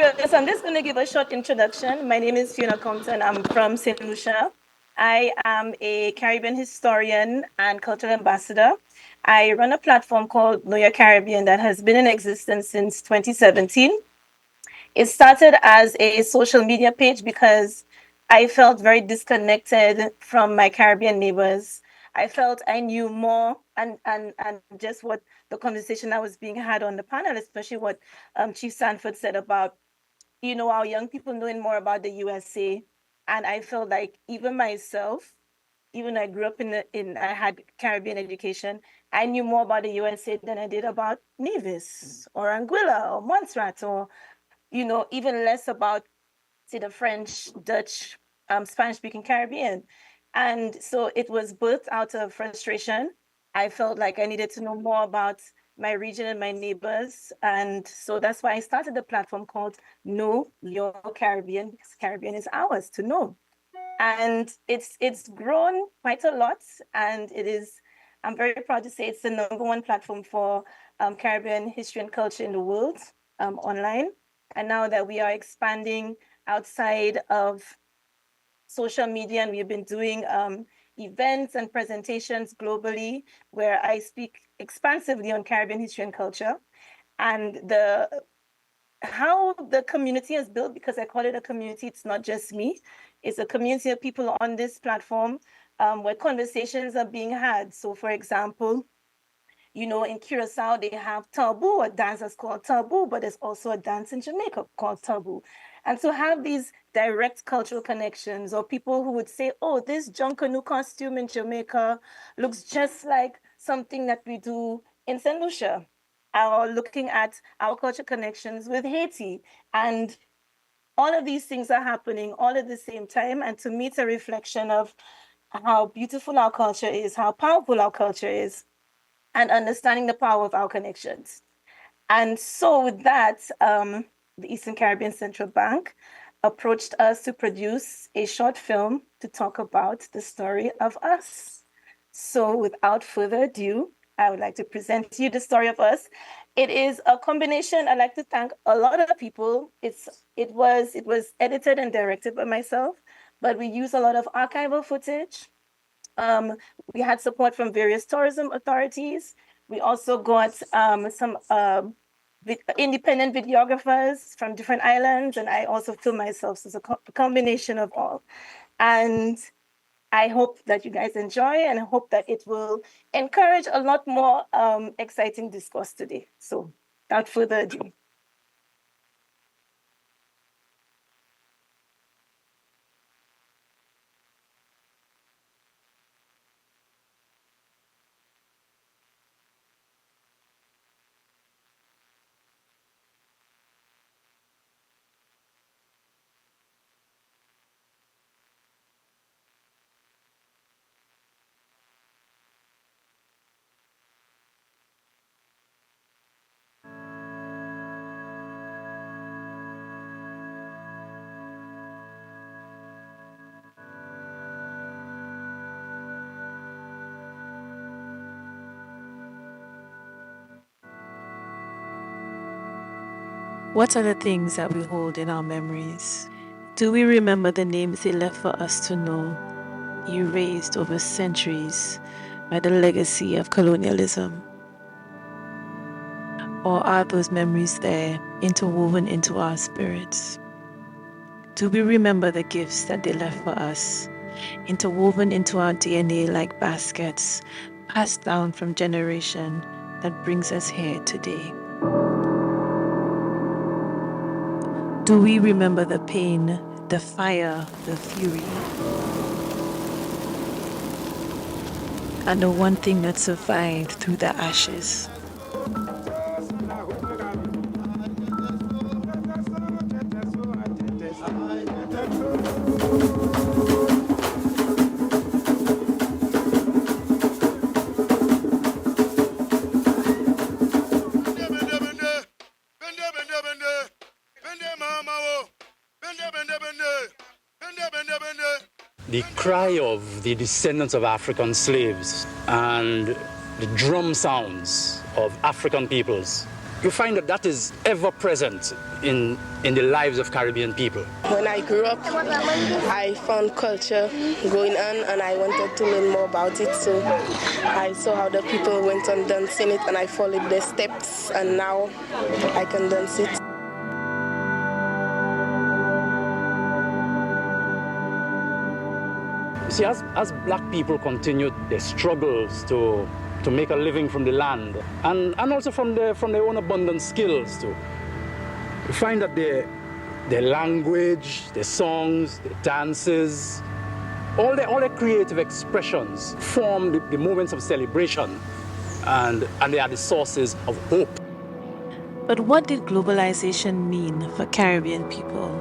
So I'm just going to give a short introduction. My name is Fiona Compton. I'm from St. Lucia. I am a Caribbean historian and cultural ambassador. I run a platform called Know Your Caribbean that has been in existence since 2017. It started as a social media page because I felt very disconnected from my Caribbean neighbors. I felt I knew more and just what the conversation that was being had on the panel, especially what Chief Sanford said about, our young people knowing more about the USA. And I felt like even myself, even though I grew up I had Caribbean education, I knew more about the USA than I did about Nevis or Anguilla or Montserrat or, even less about, say, the French, Dutch, Spanish speaking Caribbean. And so it was birthed out of frustration. I felt like I needed to know more about my region and my neighbors. And so that's why I started the platform called Know Your Caribbean, because Caribbean is ours to know. And it's grown quite a lot. And I'm very proud to say it's the number one platform for Caribbean history and culture in the world online. And now that we are expanding outside of social media, and we've been doing events and presentations globally where I speak expansively on Caribbean history and culture. And how the community is built, because I call it a community, it's not just me. It's a community of people on this platform where conversations are being had. So, for example, in Curacao, they have taboo, a dance that's called taboo, but there's also a dance in Jamaica called taboo. And so have these direct cultural connections, or people who would say, oh, this Junkanoo costume in Jamaica looks just like something that we do in St. Lucia. Or looking at our culture connections with Haiti. And all of these things are happening all at the same time. And to me, it's a reflection of how beautiful our culture is, how powerful our culture is, and understanding the power of our connections. And so with that, the Eastern Caribbean Central Bank approached us to produce a short film to talk about the story of us. So without further ado, I would like to present to you the story of us. It is a combination. I'd like to thank a lot of people. It was edited and directed by myself, but we use a lot of archival footage. Um, we had support from various tourism authorities. We also got some independent videographers from different islands, and I also film myself. So it's a combination of all. And I hope that you guys enjoy, and I hope that it will encourage a lot more exciting discourse today. So without further ado. What are the things that we hold in our memories? Do we remember the names they left for us to know, erased over centuries by the legacy of colonialism? Or are those memories there, interwoven into our spirits? Do we remember the gifts that they left for us, interwoven into our DNA like baskets, passed down from generation that brings us here today? Do we remember the pain, the fire, the fury? And the one thing that survived through the ashes? The cry of the descendants of African slaves and the drum sounds of African peoples you find that that is ever present in the lives of Caribbean people. When I grew up, I found culture going on and I wanted to learn more about it. So I saw how the people went on dancing it and I followed their steps and now I can dance it. See, as black people continue their struggles to make a living from the land and also from their own abundant skills too, you find that their language, their songs, their dances, all their creative expressions form the moments of celebration and they are the sources of hope. But what did globalization mean for Caribbean people?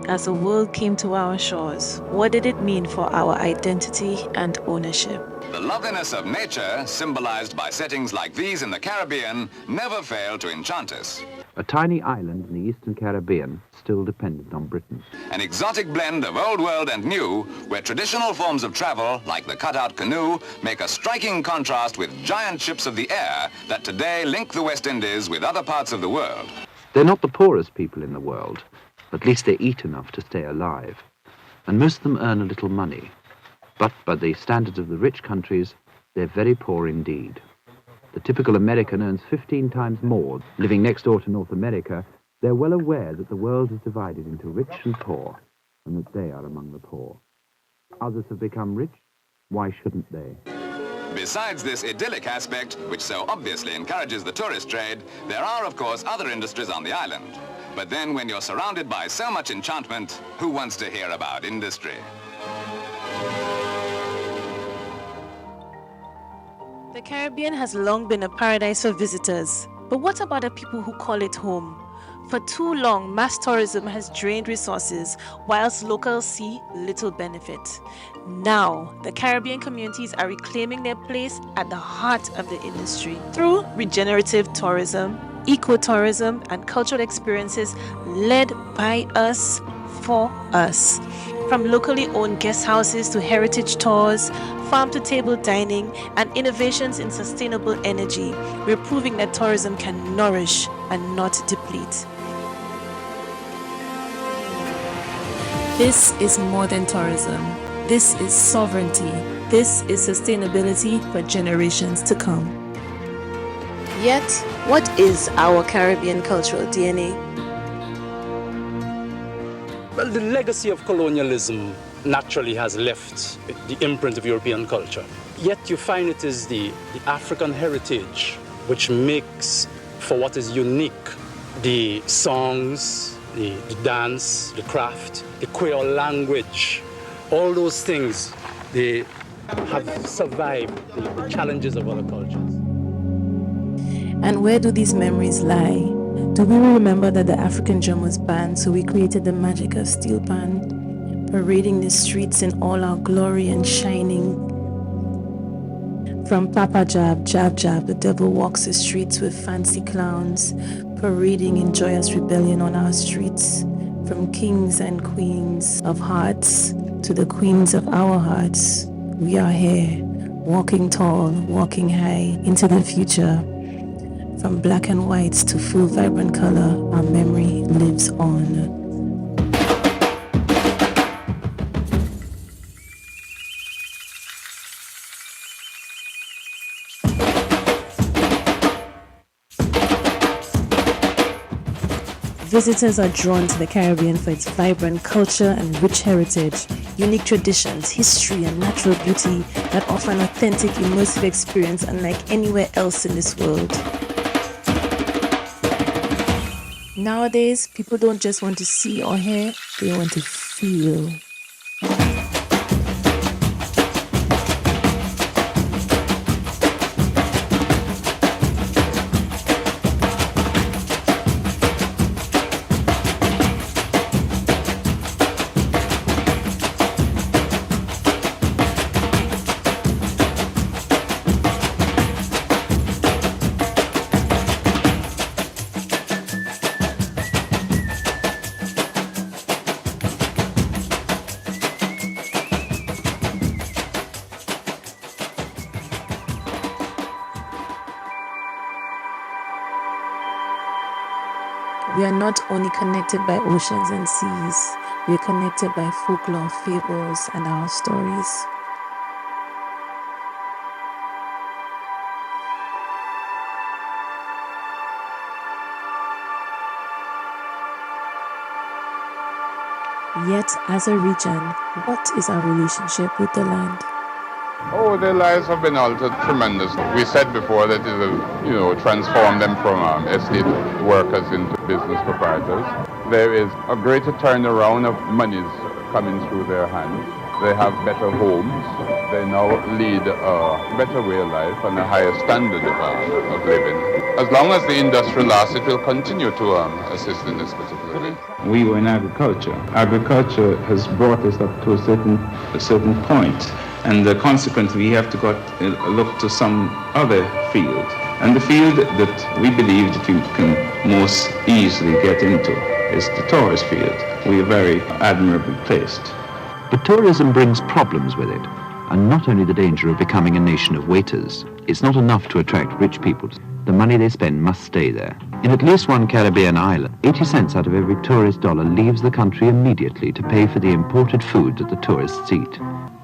As the world came to our shores, what did it mean for our identity and ownership? The loveliness of nature, symbolized by settings like these in the Caribbean, never failed to enchant us. A tiny island in the eastern Caribbean, still dependent on Britain. An exotic blend of old world and new, where traditional forms of travel, like the cutout canoe, make a striking contrast with giant ships of the air that today link the West Indies with other parts of the world. They're not the poorest people in the world. At least they eat enough to stay alive. And most of them earn a little money. But by the standards of the rich countries, they're very poor indeed. The typical American earns 15 times more. Living next door to North America, they're well aware that the world is divided into rich and poor, and that they are among the poor. Others have become rich. Why shouldn't they? Besides this idyllic aspect, which so obviously encourages the tourist trade, there are, of course, other industries on the island. But then when you're surrounded by so much enchantment, who wants to hear about industry? The Caribbean has long been a paradise for visitors. But what about the people who call it home? For too long, mass tourism has drained resources, whilst locals see little benefit. Now, the Caribbean communities are reclaiming their place at the heart of the industry through regenerative tourism, ecotourism, and cultural experiences led by us, for us. From locally owned guest houses to heritage tours, farm-to-table dining, and innovations in sustainable energy, we're proving that tourism can nourish and not deplete. This is more than tourism. This is sovereignty. This is sustainability for generations to come. Yet, what is our Caribbean cultural DNA? Well, the legacy of colonialism naturally has left the imprint of European culture. Yet you find it is the African heritage which makes for what is unique. The songs, the dance, the craft, the Creole language, all those things, they have survived the challenges of other cultures. And where do these memories lie? Do we remember that the African drum was banned, so we created the magic of steel pan, parading the streets in all our glory and shining? From Papa Jab, Jab Jab, the devil walks the streets with fancy clowns, parading in joyous rebellion on our streets. From kings and queens of hearts to the queens of our hearts, we are here, walking tall, walking high into the future. From black and whites to full vibrant color, our memory lives on. Visitors are drawn to the Caribbean for its vibrant culture and rich heritage, unique traditions, history, and natural beauty that offer an authentic, immersive experience unlike anywhere else in this world. Nowadays, people don't just want to see or hear, they want to feel. We are not only connected by oceans and seas, we are connected by folklore, fables, and our stories. Yet, as a region, what is our relationship with the land? Oh, their lives have been altered tremendously. We said before that it has, transformed them from estate workers into business proprietors. There is a greater turnaround of monies coming through their hands. They have better homes. They now lead a better way of life and a higher standard of living. As long as the industry lasts, it will continue to assist in this particular way. We were in agriculture. Agriculture has brought us up to a certain point, and consequently we have to look to some other field. And the field that we believe that we can most easily get into is the tourist field. We are very admirably placed. But tourism brings problems with it, and not only the danger of becoming a nation of waiters. It's not enough to attract rich people. The money they spend must stay there. In at least one Caribbean island, 80 cents out of every tourist dollar leaves the country immediately to pay for the imported food that the tourists eat.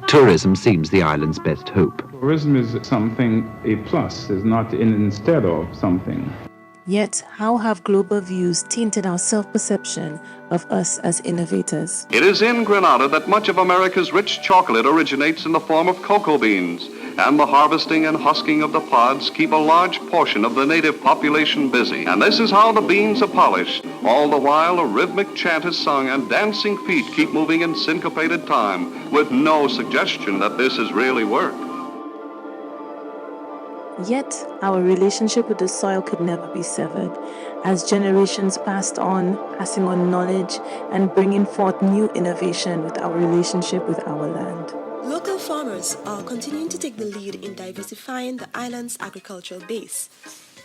Tourism seems the island's best hope. Tourism is something, a plus, is not instead of something. Yet, how have global views tainted our self-perception of us as innovators? It is in Grenada that much of America's rich chocolate originates in the form of cocoa beans, and the harvesting and husking of the pods keep a large portion of the native population busy. And this is how the beans are polished. All the while, a rhythmic chant is sung and dancing feet keep moving in syncopated time, with no suggestion that this is really work. Yet, our relationship with the soil could never be severed, as generations passed on, passing on knowledge and bringing forth new innovation with our relationship with our land. Local farmers are continuing to take the lead in diversifying the island's agricultural base,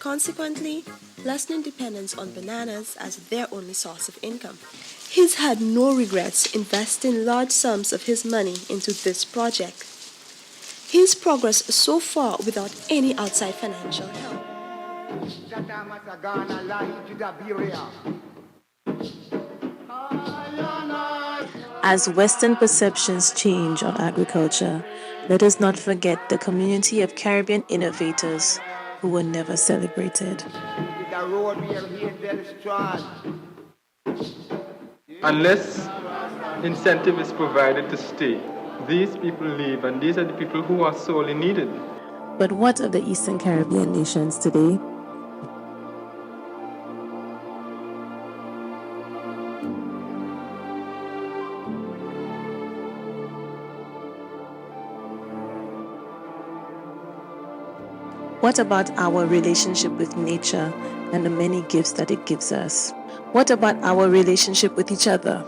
consequently lessening dependence on bananas as their only source of income. He's had no regrets investing large sums of his money into this project. He's progressed so far without any outside financial help. As Western perceptions change on agriculture, let us not forget the community of Caribbean innovators who were never celebrated. Unless incentive is provided to stay, these people leave, and these are the people who are sorely needed. But what of the Eastern Caribbean nations today? What about our relationship with nature and the many gifts that it gives us? What about our relationship with each other?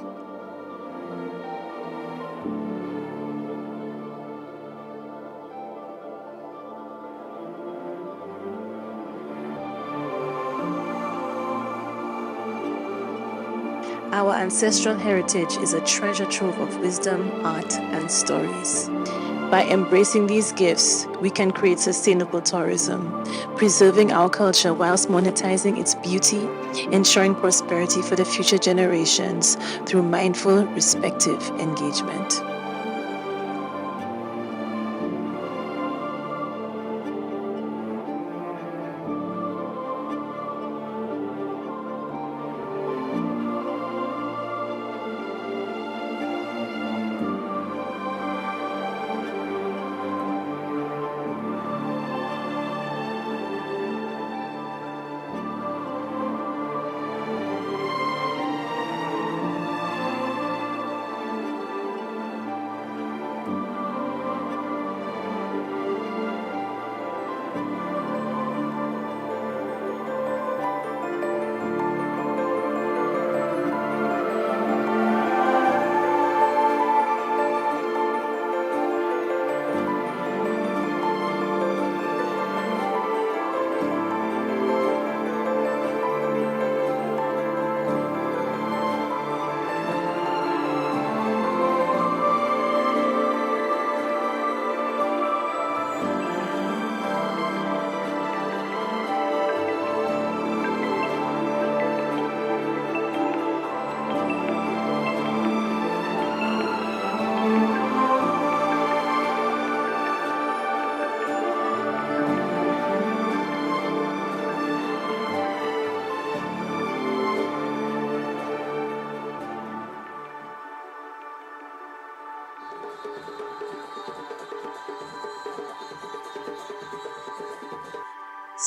Our ancestral heritage is a treasure trove of wisdom, art, and stories. By embracing these gifts, we can create sustainable tourism, preserving our culture whilst monetizing its beauty, ensuring prosperity for the future generations through mindful, respective engagement.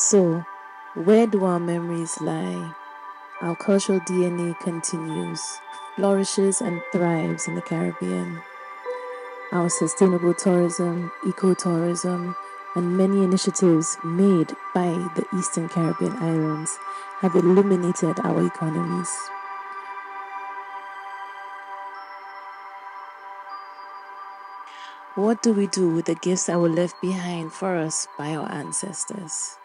So, where do our memories lie? Our cultural DNA continues, flourishes, and thrives in the Caribbean. Our sustainable tourism, ecotourism, and many initiatives made by the Eastern Caribbean islands have illuminated our economies. What do we do with the gifts that were left behind for us by our ancestors?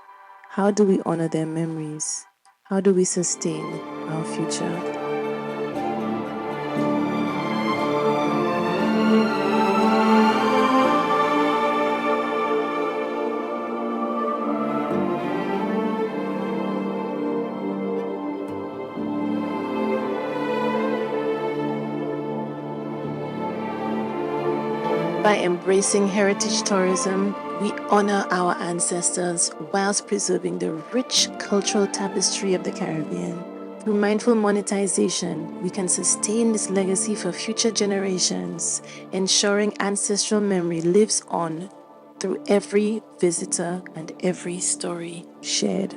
How do we honor their memories? How do we sustain our future? By embracing heritage tourism, we honor our ancestors whilst preserving the rich cultural tapestry of the Caribbean. Through mindful monetization, we can sustain this legacy for future generations, ensuring ancestral memory lives on through every visitor and every story shared.